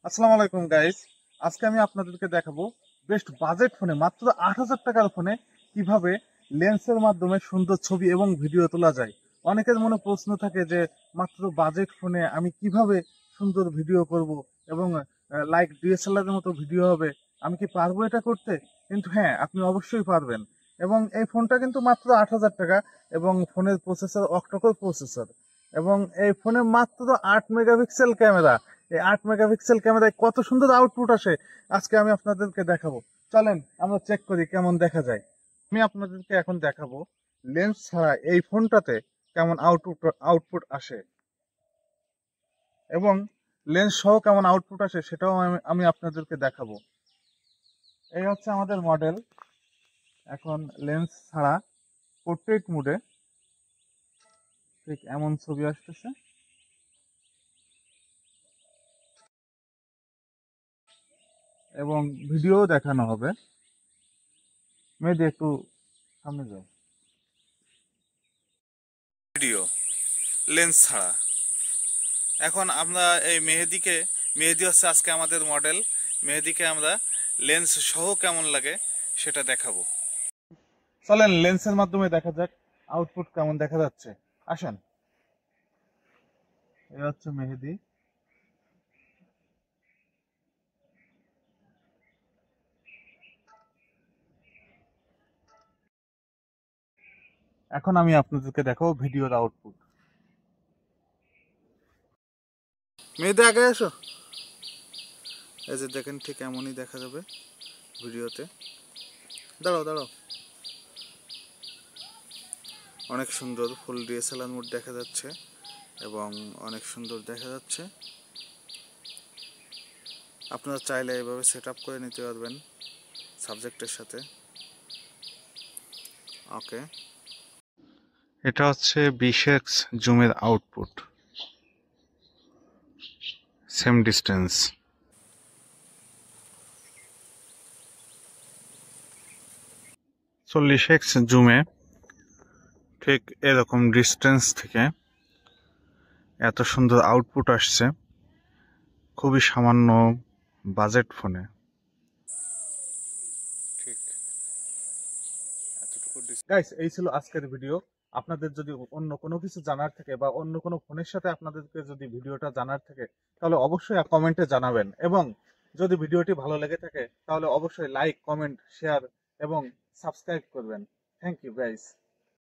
আসসালামু আলাইকুম গাইস। আজকে আমি আপনাদেরকে দেখাবো বেস্ট বাজেট ফোনে মাত্র ৮,০০০ টাকার ফোনে কিভাবে লেন্সের মাধ্যমে সুন্দর ছবি এবং ভিডিও তোলা যায়। অনেকের মনে প্রশ্ন থাকে যে মাত্র বাজেট ফোনে আমি কিভাবে সুন্দর ভিডিও করব এবং লাইক ডিএসএলআর এর মতো ভিডিও হবে, আমি কি পারবো এটা করতে? কিন্তু হ্যাঁ, আপনি অবশ্যই পারবেন। এবং এই ফোনটা কিন্তু মাত্র ৮,০০০ টাকা এবং ফোনের প্রসেসর অক্টাকোর প্রসেসর এবং এই ফোনে মাত্র ৮ মেগাপিক্সেল ক্যামেরা। এই ৮ মেগাপিক্সেল ক্যামেরায় কত সুন্দর আউটপুট আসে আজকে আমি আপনাদেরকে দেখাবো। চলেন আমরা চেক করি কেমন দেখা যায়। আমি আপনাদেরকে এখন দেখাবো লেন্স ছাড়া এই ফোনটাতে কেমন আউটপুট আসে এবং লেন্স সহ কেমন আউটপুট আসে সেটাও আমি আপনাদেরকে দেখাবো। এই হচ্ছে আমাদের মডেল। এখন লেন্স ছাড়া পোর্ট্রেট মোডে ঠিক এমন ছবি আসতেছে এবং ভিডিও দেখানো হবে। মেয়েদি একটু সামনে যাও। ভিডিও লেন্স ছাড়া। এখন আমরা এই মেহেদি হচ্ছে আজকে আমাদের মডেল। মেহেদিকে আমরা লেন্স সহ কেমন লাগে সেটা দেখাবো। চলেন লেন্সের মাধ্যমে দেখা যাক আউটপুট কেমন দেখা যাচ্ছে। আসেন। এই হচ্ছে মেহেদি। এখন আমি আপনাদেরকে দেখাবো ভিডিওর আউটপুট। মেহেদি আগে এসো। এই যে দেখেন ঠিক এমনই দেখা যাবে ভিডিওতে। দাঁড়াও দাঁড়াও। অনেক সুন্দর ফুল ডিএসএলআর মোড দেখা যাচ্ছে এবং অনেক সুন্দর দেখা যাচ্ছে। আপনারা চাইলে এভাবে সেট আপ করে নিতে পারবেন সাবজেক্টের সাথে। ওকে, এটা হচ্ছে 20x জুমের আউটপুট, সেম ডিস্টেন্স। 40x জুমে ঠিক এরকম ডিস্টেন্স থেকে এত সুন্দর আউটপুট আসছে খুবই সামান্য বাজেট ফোনে। ঠিক এতটুকু। গাইস, এই ছিল আজকের ভিডিও। আপনাদের যদি অন্য কোনো কিছু জানার থাকে বা অন্য কোনো ফোনের সাথে আপনাদেরকে যদি ভিডিওটা জানার থাকে তাহলে অবশ্যই কমেন্টে জানাবেন এবং যদি ভিডিওটি ভালো লেগে থাকে তাহলে অবশ্যই লাইক, কমেন্ট, শেয়ার এবং সাবস্ক্রাইব করবেন। Thank you guys.